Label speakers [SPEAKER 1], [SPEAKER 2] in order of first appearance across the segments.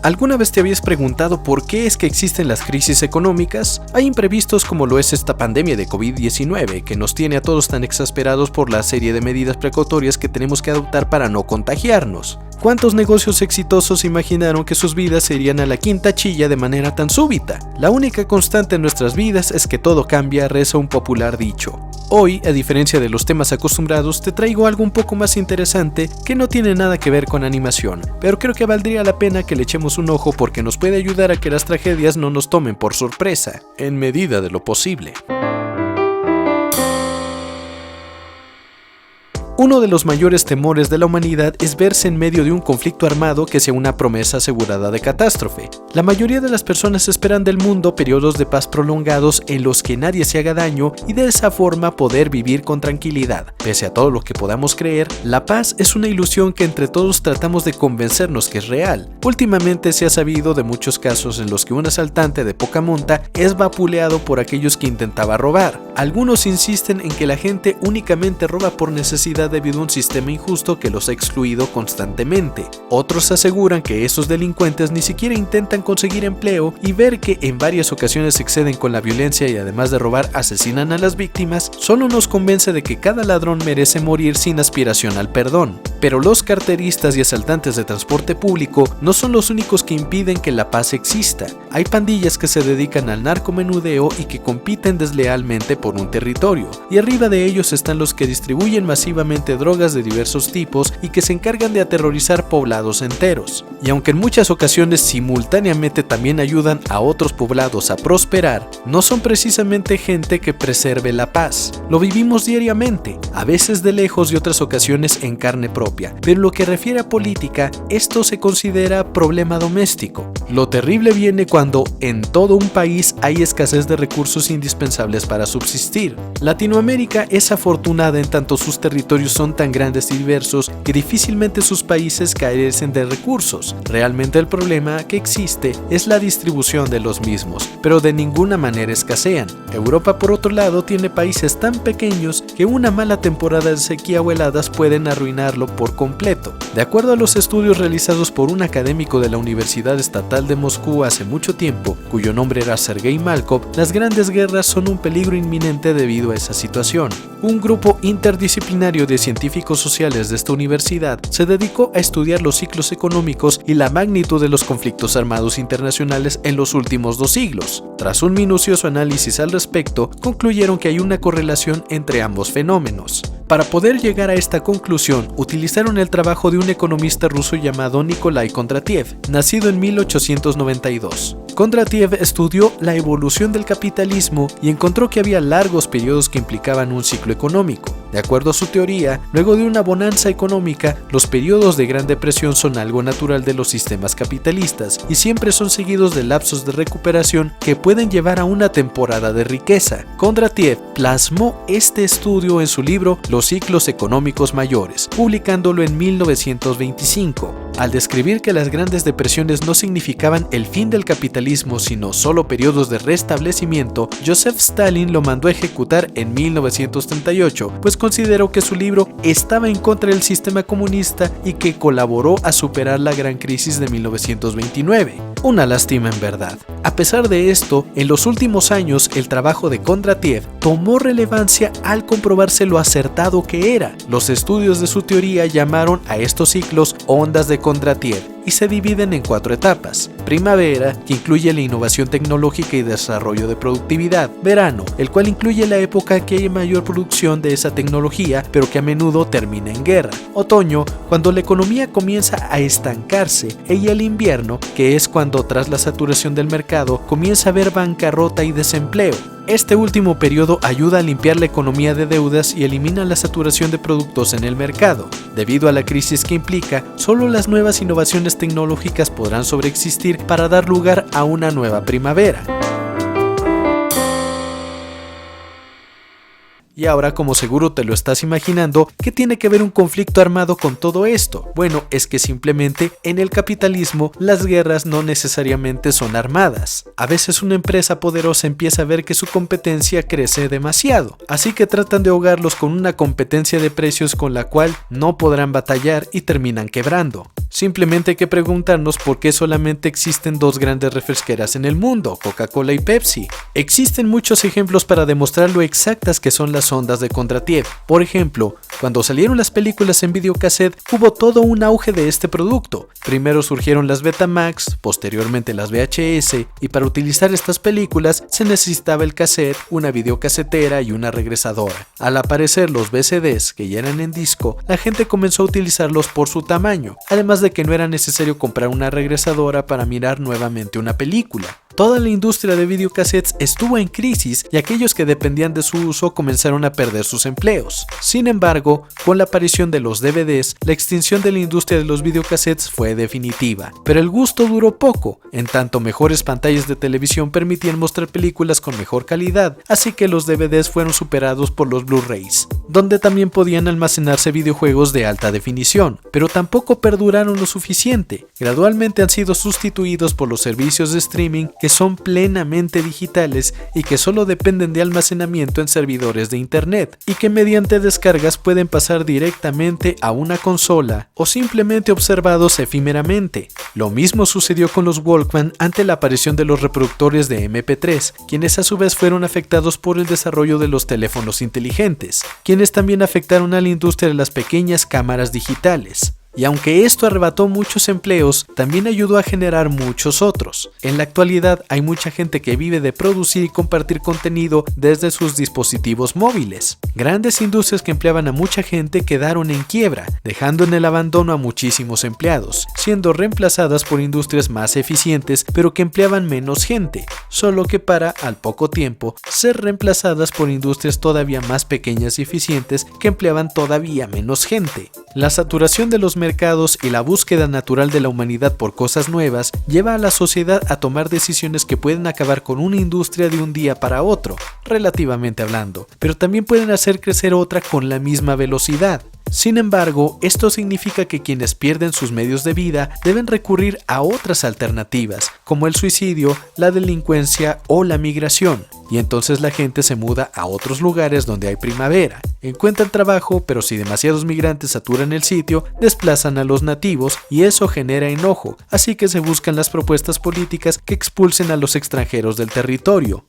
[SPEAKER 1] ¿Alguna vez te habías preguntado por qué es que existen las crisis económicas? Hay imprevistos como lo es esta pandemia de COVID-19 que nos tiene a todos tan exasperados por la serie de medidas precautorias que tenemos que adoptar para no contagiarnos. ¿Cuántos negocios exitosos imaginaron que sus vidas se irían a la quinta chilla de manera tan súbita? La única constante en nuestras vidas es que todo cambia, reza un popular dicho. Hoy, a diferencia de los temas acostumbrados, te traigo algo un poco más interesante que no tiene nada que ver con animación, pero creo que valdría la pena que le echemos un ojo porque nos puede ayudar a que las tragedias no nos tomen por sorpresa, en medida de lo posible. Uno de los mayores temores de la humanidad es verse en medio de un conflicto armado que sea una promesa asegurada de catástrofe. La mayoría de las personas esperan del mundo periodos de paz prolongados en los que nadie se haga daño y de esa forma poder vivir con tranquilidad. Pese a todo lo que podamos creer, la paz es una ilusión que entre todos tratamos de convencernos que es real. Últimamente se ha sabido de muchos casos en los que un asaltante de poca monta es vapuleado por aquellos que intentaba robar. Algunos insisten en que la gente únicamente roba por necesidad debido a un sistema injusto que los ha excluido constantemente. Otros aseguran que esos delincuentes ni siquiera intentan conseguir empleo y ver que en varias ocasiones exceden con la violencia y además de robar asesinan a las víctimas, solo nos convence de que cada ladrón merece morir sin aspiración al perdón. Pero los carteristas y asaltantes de transporte público no son los únicos que impiden que la paz exista. Hay pandillas que se dedican al narcomenudeo y que compiten deslealmente por un territorio, y arriba de ellos están los que distribuyen masivamente drogas de diversos tipos y que se encargan de aterrorizar poblados enteros. Y aunque en muchas ocasiones simultáneamente también ayudan a otros poblados a prosperar, no son precisamente gente que preserve la paz. Lo vivimos diariamente, a veces de lejos y otras ocasiones en carne propia, pero en lo que refiere a política, esto se considera problema doméstico. Lo terrible viene cuando en todo un país hay escasez de recursos indispensables para subsistir. Latinoamérica es afortunada en tanto sus territorios son tan grandes y diversos que difícilmente sus países carecen de recursos. Realmente el problema que existe es la distribución de los mismos, pero de ninguna manera escasean. Europa, por otro lado, tiene países tan pequeños que una mala temporada de sequía o heladas pueden arruinarlo por completo. De acuerdo a los estudios realizados por un académico de la Universidad Estatal de Moscú hace mucho tiempo, cuyo nombre era Sergei Malkov, las grandes guerras son un peligro inminente debido a esa situación. Un grupo interdisciplinario de científicos sociales de esta universidad se dedicó a estudiar los ciclos económicos y la magnitud de los conflictos armados internacionales en los últimos 2 siglos. Tras un minucioso análisis al respecto, concluyeron que hay una correlación entre ambos fenómenos. Para poder llegar a esta conclusión, utilizaron el trabajo de un economista ruso llamado Nikolai Kondratiev, nacido en 1892. Kondratiev estudió la evolución del capitalismo y encontró que había largos periodos que implicaban un ciclo económico. De acuerdo a su teoría, luego de una bonanza económica, los periodos de Gran Depresión son algo natural de los sistemas capitalistas y siempre son seguidos de lapsos de recuperación que pueden llevar a una temporada de riqueza. Kondratiev plasmó este estudio en su libro Los ciclos económicos mayores, publicándolo en 1925. Al describir que las grandes depresiones no significaban el fin del capitalismo, sino solo periodos de restablecimiento, Joseph Stalin lo mandó a ejecutar en 1938, pues consideró que su libro estaba en contra del sistema comunista y que colaboró a superar la gran crisis de 1929. Una lástima en verdad. A pesar de esto, en los últimos años el trabajo de Kondratiev tomó relevancia al comprobarse lo acertado que era. Los estudios de su teoría llamaron a estos ciclos ondas de Kondratiev y se dividen en 4 etapas. Primavera, que incluye la innovación tecnológica y desarrollo de productividad. Verano, el cual incluye la época que hay mayor producción de esa tecnología, pero que a menudo termina en guerra. Otoño, cuando la economía comienza a estancarse. Y el invierno, que es cuando tras la saturación del mercado comienza a haber bancarrota y desempleo. Este último periodo ayuda a limpiar la economía de deudas y elimina la saturación de productos en el mercado. Debido a la crisis que implica, solo las nuevas innovaciones tecnológicas podrán sobreexistir para dar lugar a una nueva primavera. Y ahora, como seguro te lo estás imaginando, ¿qué tiene que ver un conflicto armado con todo esto? Bueno, es que simplemente en el capitalismo las guerras no necesariamente son armadas. A veces una empresa poderosa empieza a ver que su competencia crece demasiado, así que tratan de ahogarlos con una competencia de precios con la cual no podrán batallar y terminan quebrando. Simplemente hay que preguntarnos por qué solamente existen dos grandes refresqueras en el mundo, Coca-Cola y Pepsi. Existen muchos ejemplos para demostrar lo exactas que son las ondas de Kondratiev. Por ejemplo, cuando salieron las películas en videocassette, hubo todo un auge de este producto. Primero surgieron las Betamax, posteriormente las VHS, y para utilizar estas películas se necesitaba el cassette, una videocasetera y una regresadora. Al aparecer los VCDs, que ya eran en disco, la gente comenzó a utilizarlos por su tamaño, además de que no era necesario comprar una regresadora para mirar nuevamente una película. Toda la industria de videocassettes estuvo en crisis y aquellos que dependían de su uso comenzaron a perder sus empleos. Sin embargo, con la aparición de los DVDs, la extinción de la industria de los videocassettes fue definitiva. Pero el gusto duró poco, en tanto mejores pantallas de televisión permitían mostrar películas con mejor calidad, así que los DVDs fueron superados por los Blu-rays, donde también podían almacenarse videojuegos de alta definición, pero tampoco perduraron lo suficiente. Gradualmente han sido sustituidos por los servicios de streaming que son plenamente digitales y que solo dependen de almacenamiento en servidores de internet y que mediante descargas pueden pasar directamente a una consola o simplemente observados efímeramente. Lo mismo sucedió con los Walkman ante la aparición de los reproductores de MP3, quienes a su vez fueron afectados por el desarrollo de los teléfonos inteligentes, quienes también afectaron a la industria de las pequeñas cámaras digitales. Y aunque esto arrebató muchos empleos, también ayudó a generar muchos otros. En la actualidad hay mucha gente que vive de producir y compartir contenido desde sus dispositivos móviles. Grandes industrias que empleaban a mucha gente quedaron en quiebra, dejando en el abandono a muchísimos empleados, siendo reemplazadas por industrias más eficientes pero que empleaban menos gente, solo que para, al poco tiempo, ser reemplazadas por industrias todavía más pequeñas y eficientes que empleaban todavía menos gente. La saturación de los mercados y la búsqueda natural de la humanidad por cosas nuevas lleva a la sociedad a tomar decisiones que pueden acabar con una industria de un día para otro, relativamente hablando, pero también pueden hacer crecer otra con la misma velocidad. Sin embargo, esto significa que quienes pierden sus medios de vida deben recurrir a otras alternativas, como el suicidio, la delincuencia o la migración, y entonces la gente se muda a otros lugares donde hay primavera. Encuentran trabajo, pero si demasiados migrantes saturan el sitio, desplazan a los nativos y eso genera enojo, así que se buscan las propuestas políticas que expulsen a los extranjeros del territorio.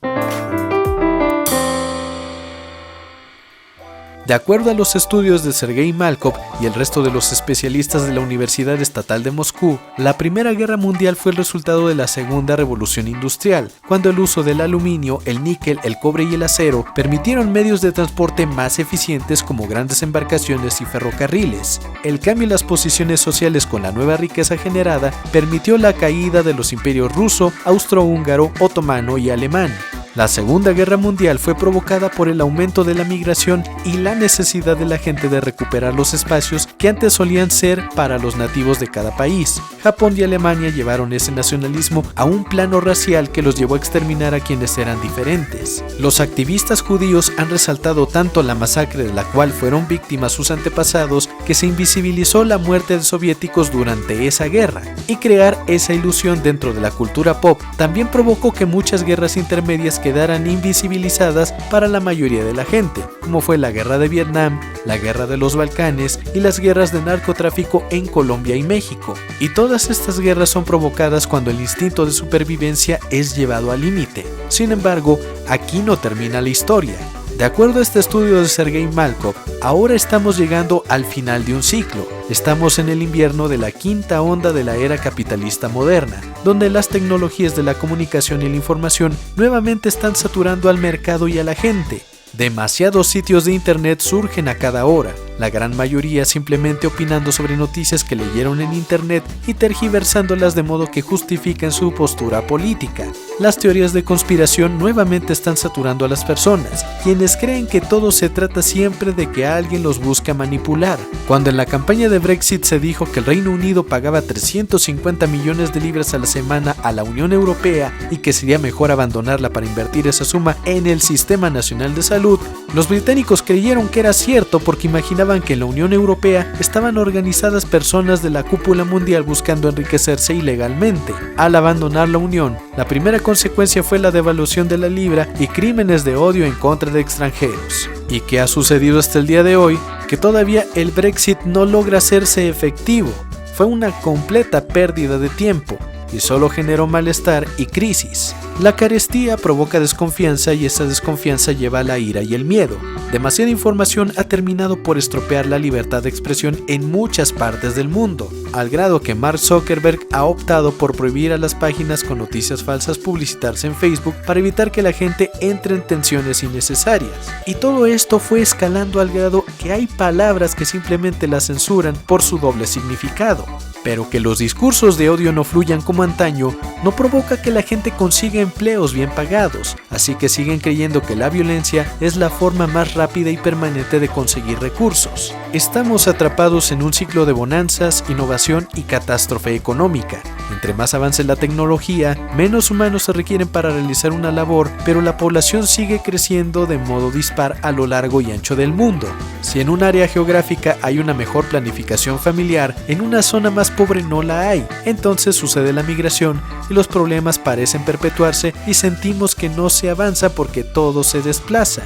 [SPEAKER 1] De acuerdo a los estudios de Sergei Malkov y el resto de los especialistas de la Universidad Estatal de Moscú, la Primera Guerra Mundial fue el resultado de la Segunda Revolución Industrial, cuando el uso del aluminio, el níquel, el cobre y el acero permitieron medios de transporte más eficientes como grandes embarcaciones y ferrocarriles. El cambio en las posiciones sociales con la nueva riqueza generada permitió la caída de los imperios ruso, austrohúngaro, otomano y alemán. La Segunda Guerra Mundial fue provocada por el aumento de la migración y la necesidad de la gente de recuperar los espacios que antes solían ser para los nativos de cada país. Japón y Alemania llevaron ese nacionalismo a un plano racial que los llevó a exterminar a quienes eran diferentes. Los activistas judíos han resaltado tanto la masacre de la cual fueron víctimas sus antepasados que se invisibilizó la muerte de soviéticos durante esa guerra, y crear esa ilusión dentro de la cultura pop también provocó que muchas guerras intermedias quedaran invisibilizadas para la mayoría de la gente, como fue la guerra de Vietnam, la guerra de los Balcanes y las guerras de narcotráfico en Colombia y México. Y todas estas guerras son provocadas cuando el instinto de supervivencia es llevado al límite. Sin embargo, aquí no termina la historia. De acuerdo a este estudio de Sergei Malkov, ahora estamos llegando al final de un ciclo. Estamos en el invierno de la quinta onda de la era capitalista moderna, donde las tecnologías de la comunicación y la información nuevamente están saturando al mercado y a la gente. Demasiados sitios de internet surgen a cada hora. la gran mayoría simplemente opinando sobre noticias que leyeron en internet y tergiversándolas de modo que justifiquen su postura política. Las teorías de conspiración nuevamente están saturando a las personas, quienes creen que todo se trata siempre de que alguien los busca manipular. Cuando en la campaña de Brexit se dijo que el Reino Unido pagaba 350 millones de libras a la semana a la Unión Europea y que sería mejor abandonarla para invertir esa suma en el Sistema Nacional de Salud, los británicos creyeron que era cierto porque imaginaban que en la Unión Europea estaban organizadas personas de la cúpula mundial buscando enriquecerse ilegalmente. Al abandonar la Unión, la primera consecuencia fue la devaluación de la libra y crímenes de odio en contra de extranjeros. ¿Y qué ha sucedido hasta el día de hoy? Que todavía el Brexit no logra hacerse efectivo. Fue una completa pérdida de tiempo y solo generó malestar y crisis. La carestía provoca desconfianza y esa desconfianza lleva a la ira y el miedo. Demasiada información ha terminado por estropear la libertad de expresión en muchas partes del mundo, al grado que Mark Zuckerberg ha optado por prohibir a las páginas con noticias falsas publicitarse en Facebook para evitar que la gente entre en tensiones innecesarias. Y todo esto fue escalando al grado que hay palabras que simplemente las censuran por su doble significado. Pero que los discursos de odio no fluyan como antaño no provoca que la gente consiga empleos bien pagados, así que siguen creyendo que la violencia es la forma más rápida y permanente de conseguir recursos. Estamos atrapados en un ciclo de bonanzas, innovación y catástrofe económica. Entre más avance la tecnología, menos humanos se requieren para realizar una labor, pero la población sigue creciendo de modo dispar a lo largo y ancho del mundo. Si en un área geográfica hay una mejor planificación familiar, en una zona más pobre no la hay. Entonces sucede la migración y los problemas parecen perpetuarse y sentimos que no se avanza porque todo se desplaza.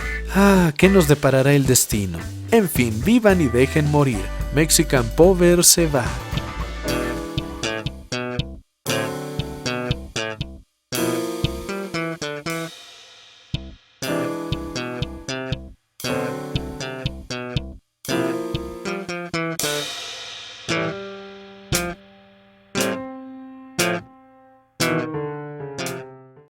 [SPEAKER 1] ¿Qué nos deparará el destino? En fin, vivan y dejen morir. Mexican Power se va.